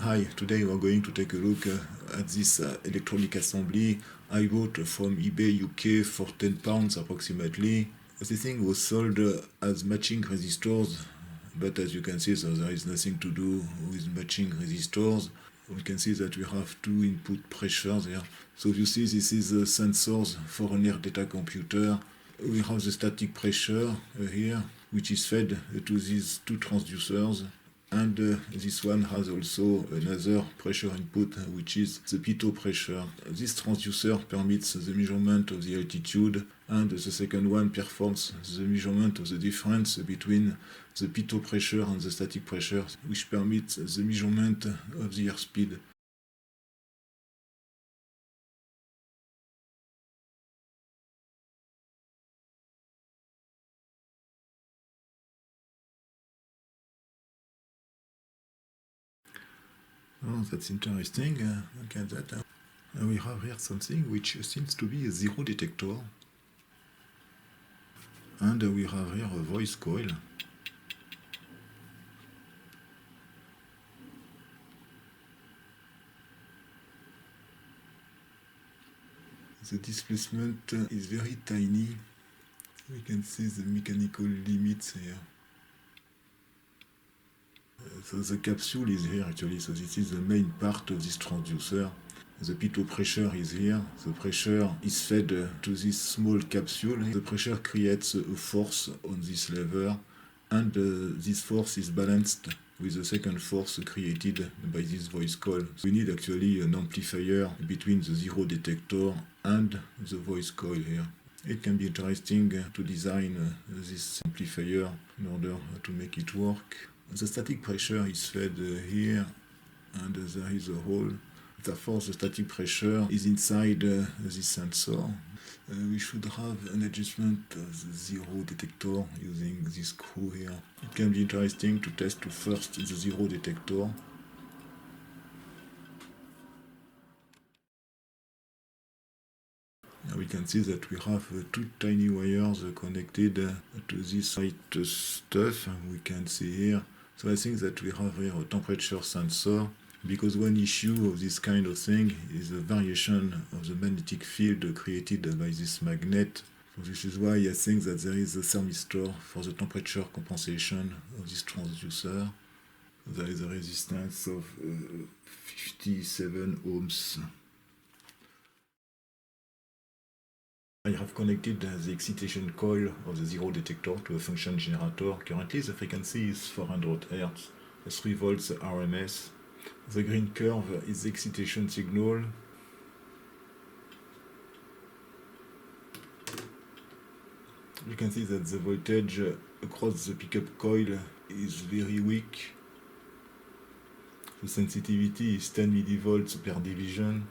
Hi, today we are going to take a look at this electronic assembly I bought from eBay UK for £10 approximately. The thing was sold as matching resistors, but as you can see, so there is nothing to do with matching resistors. We can see that we have two input pressures here. So you see, this is the sensors for an air data computer. We have the static pressure here, which is fed to these two transducers. And this one has also another pressure input, which is the pitot pressure. This transducer permits the measurement of the altitude, and the second one performs the measurement of the difference between the pitot pressure and the static pressure, which permits the measurement of the airspeed. Oh, that's interesting. Look at that. We have here something which seems to be a zero detector. And we have here a voice coil. The displacement is very tiny. We can see the mechanical limits here. So the capsule is here actually, so this is the main part of this transducer. The pitot pressure is here. The pressure is fed to this small capsule. The pressure creates a force on this lever, and this force is balanced with the second force created by this voice coil. So we need actually an amplifier between the zero detector and the voice coil here. It can be interesting to design this amplifier in order to make it work. The static pressure is fed here, and there is a hole. Therefore, the static pressure is inside this sensor. We should have an adjustment of the zero detector using this screw here. It can be interesting to test first the zero detector. We can see that we have two tiny wires connected to this white stuff we can see here. So I think that we have here a temperature sensor, because one issue of this kind of thing is the variation of the magnetic field created by this magnet. So this is why I think that there is a thermistor for the temperature compensation of this transducer. There is a resistance of 57 ohms. I have connected the excitation coil of the zero detector to a function generator. Currently the frequency is 400 Hz, 3 volts RMS. The green curve is the excitation signal. You can see that the voltage across the pickup coil is very weak. The sensitivity is 10 millivolts per division.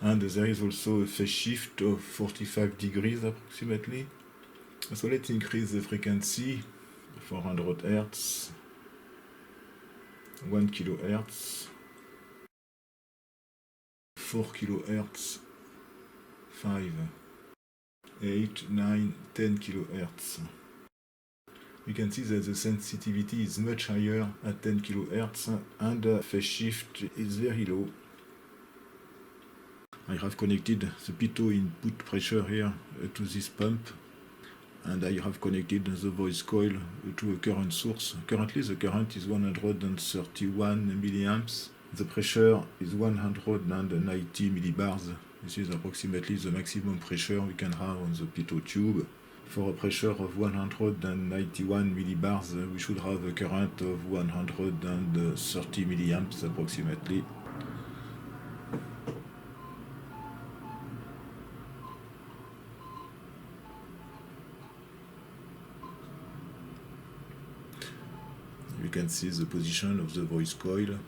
And there is also a phase shift of 45 degrees approximately. So let's increase the frequency, 400 Hz, 1 kHz, 4 kHz, 5, 8, 9, 10 kHz. We can see that the sensitivity is much higher at 10 kHz, and phase shift is very low. I have connected the pitot input pressure here to this pump, and I have connected the voice coil to a current source. Currently the current is 131 milliamps. The pressure is 190 millibars. This is approximately the maximum pressure we can have on the pitot tube. For a pressure of 191 millibars, we should have a current of 130 milliamps approximately. You can see the position of the voice coil.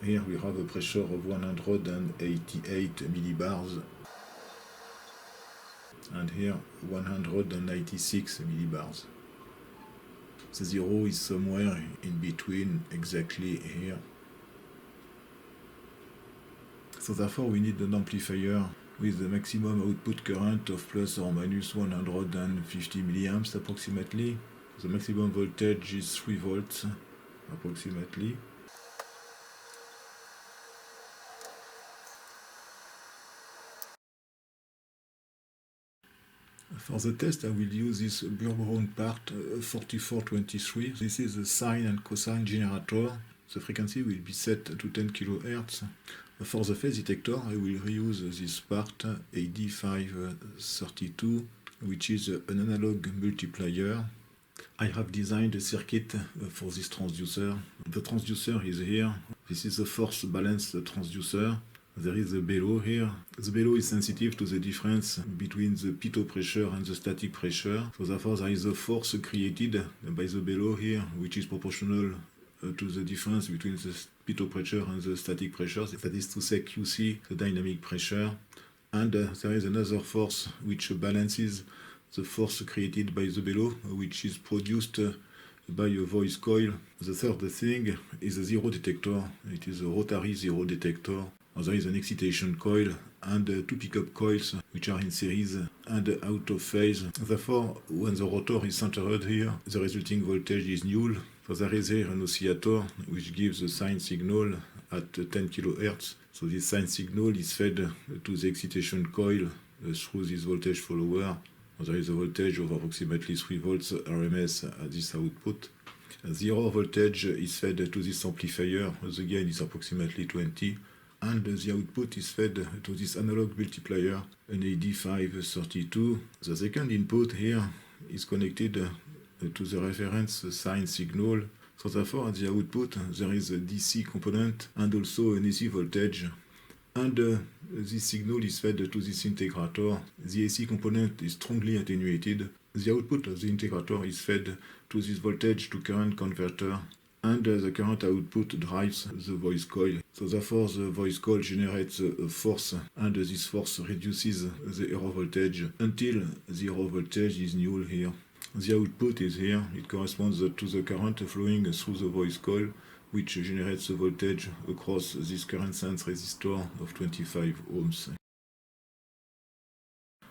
Here we have a pressure of 188 millibars, and here 196 millibars. The zero is somewhere in between, exactly here. So therefore we need an amplifier with the maximum output current of plus or minus 150 milliamps approximately. The maximum voltage is 3 volts. approximately. For the test, I will use this Burr-Brown part 4423. This is the sine and cosine generator. The frequency will be set to 10 kHz. For the phase detector, I will reuse this part AD532, which is an analog multiplier. I have designed a circuit for this transducer. The transducer is here. This is the force balance transducer. There is a bellow here. The bellow is sensitive to the difference between the pitot pressure and the static pressure. So therefore there is a force created by the bellow here, which is proportional to the difference between the pitot pressure and the static pressure. That is to say QC, the dynamic pressure. And there is another force which balances the force created by the bellow, which is produced by a voice coil. The third thing is a zero detector. It is a rotary zero detector. There is an excitation coil and two pickup coils which are in series and out of phase. Therefore, when the rotor is centered here, the resulting voltage is null. So there is here an oscillator which gives a sine signal at 10 kHz. So this sine signal is fed to the excitation coil through this voltage follower. There is a voltage of approximately 3 volts RMS at this output. The error voltage is fed to this amplifier. The gain is approximately 20. And the output is fed to this analog multiplier, an AD532. The second input here is connected to the reference sine signal. So therefore, at the output, there is a DC component and also an AC voltage. And this signal is fed to this integrator. The AC component is strongly attenuated. The output of the integrator is fed to this voltage to current converter. And the current output drives the voice coil. So therefore the voice coil generates a force, and this force reduces the error voltage until the error voltage is null here. The output is here. It corresponds to the current flowing through the voice coil, which generates the voltage across this current sense resistor of 25 ohms.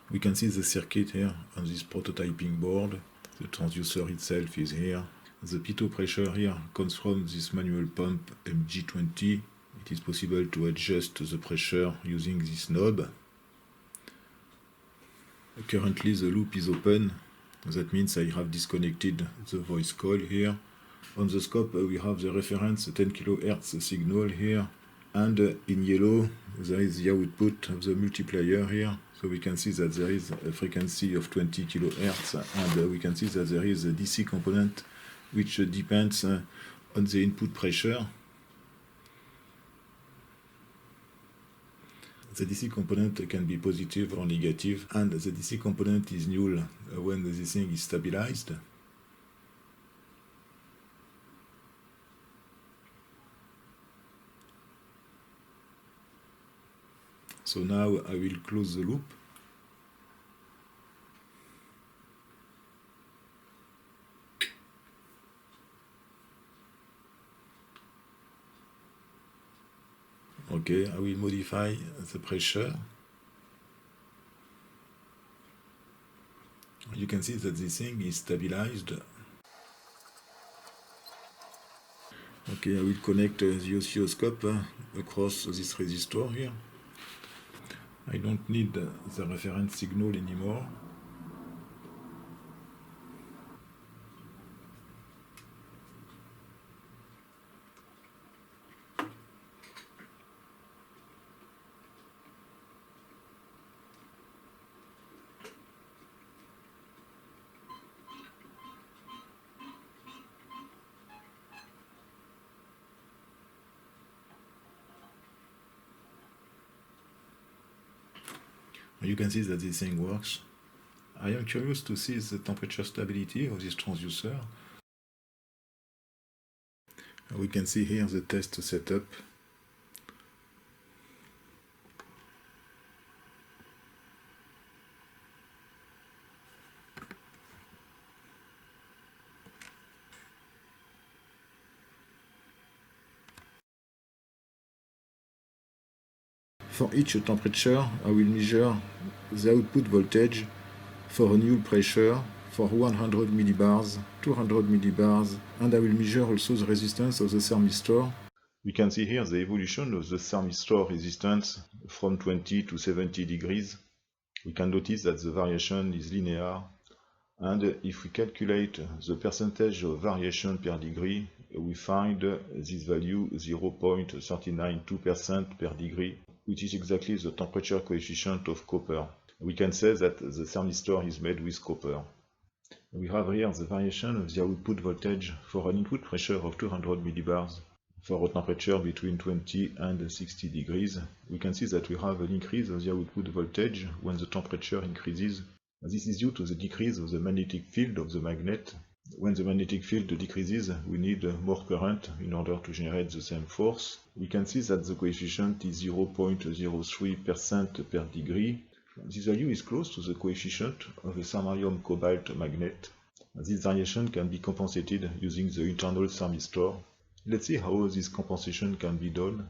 We can see the circuit here on this prototyping board. The transducer itself is here. The pitot pressure here comes from this manual pump MG20. It is possible to adjust the pressure using this knob. Currently the loop is open. That means I have disconnected the voice coil here. On the scope we have the reference 10 kHz signal here. And in yellow there is the output of the multiplier here. So we can see that there is a frequency of 20 kHz, and we can see that there is a DC component which depends on the input pressure. The DC component can be positive or negative, and the DC component is null when this thing is stabilized. So now I will close the loop. Okay, I will modify the pressure. You can see that this thing is stabilized. Okay, I will connect the oscilloscope across this resistor here. I don't need the reference signal anymore. You can see that this thing works. I am curious to see the temperature stability of this transducer. We can see here the test setup. For each temperature, I will measure the output voltage for a null pressure for 100 millibars, 200 millibars, and I will measure also the resistance of the thermistor. We can see here the evolution of the thermistor resistance from 20 to 70 degrees. We can notice that the variation is linear, and if we calculate the percentage of variation per degree, we find this value 0.392% per degree, which is exactly the temperature coefficient of copper. We can say that the thermistor is made with copper. We have here the variation of the output voltage for an input pressure of 200 millibars. For a temperature between 20 and 60 degrees, we can see that we have an increase of the output voltage when the temperature increases. This is due to the decrease of the magnetic field of the magnet. When the magnetic field decreases, we need more current in order to generate the same force. We can see that the coefficient is 0.03% per degree. This value is close to the coefficient of a thermarium cobalt magnet. This variation can be compensated using the internal thermistor. Let's see how this compensation can be done.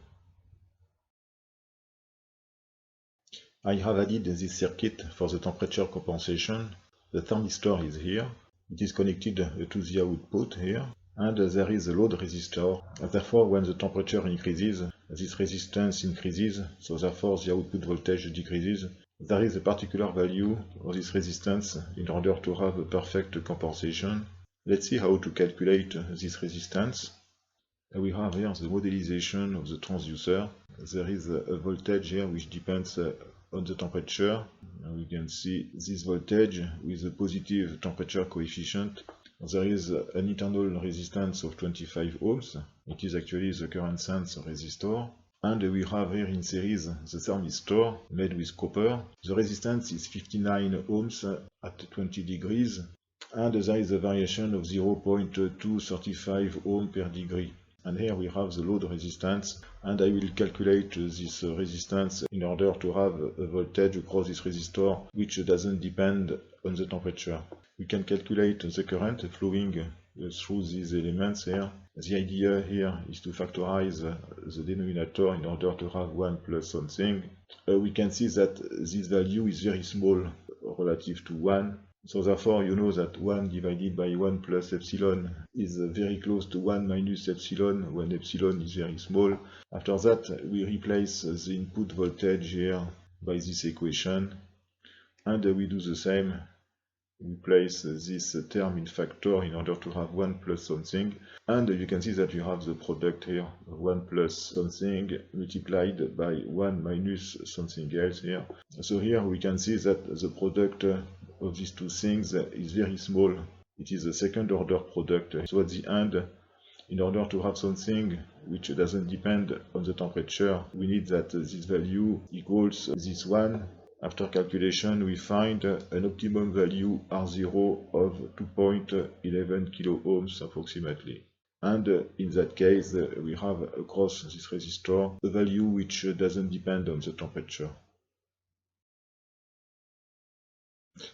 I have added this circuit for the temperature compensation. The thermistor is here. It is connected to the output here, and there is a load resistor. Therefore, when the temperature increases, this resistance increases, so therefore the output voltage decreases. There is a particular value of this resistance in order to have a perfect compensation. Let's see how to calculate this resistance. We have here the modelization of the transducer. There is a voltage here which depends on the temperature. We can see this voltage with a positive temperature coefficient. There is an internal resistance of 25 ohms. It is actually the current sense resistor. And we have here in series the thermistor made with copper. The resistance is 59 ohms at 20 degrees. And there is a variation of 0.235 ohm per degree. And here we have the load resistance, and I will calculate this resistance in order to have a voltage across this resistor which doesn't depend on the temperature. We can calculate the current flowing through these elements here. The idea here is to factorize the denominator in order to have 1 plus something. We can see that this value is very small relative to 1. So therefore you know that 1 divided by 1 plus epsilon is very close to 1 minus epsilon when epsilon is very small. After that we replace the input voltage here by this equation, and we do the same. We place this term in factor in order to have 1 plus something, and you can see that you have the product here, 1 plus something multiplied by 1 minus something else here. So here we can see that the product of these two things is very small. It is a second order product. So at the end, in order to have something which doesn't depend on the temperature, we need that this value equals this one. After calculation, we find an optimum value R0 of 2.11 kilo ohms approximately. And in that case, we have across this resistor a value which doesn't depend on the temperature.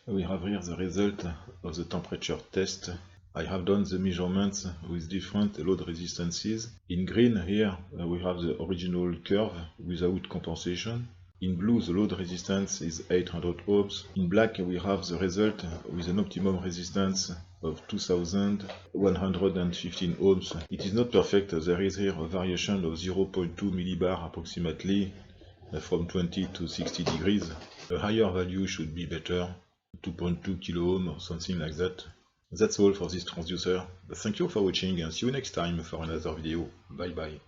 We have here the result of the temperature test. I have done the measurements with different load resistances. In green here we have the original curve without compensation. In blue the load resistance is 800 ohms. In black we have the result with an optimum resistance of 2115 ohms. It is not perfect, there is here a variation of 0.2 millibar approximately from 20 to 60 degrees. A higher value should be better, 2.2 kilo ohm or something like that. That's all for this transducer. Thank you for watching and see you next time for another video. Bye bye.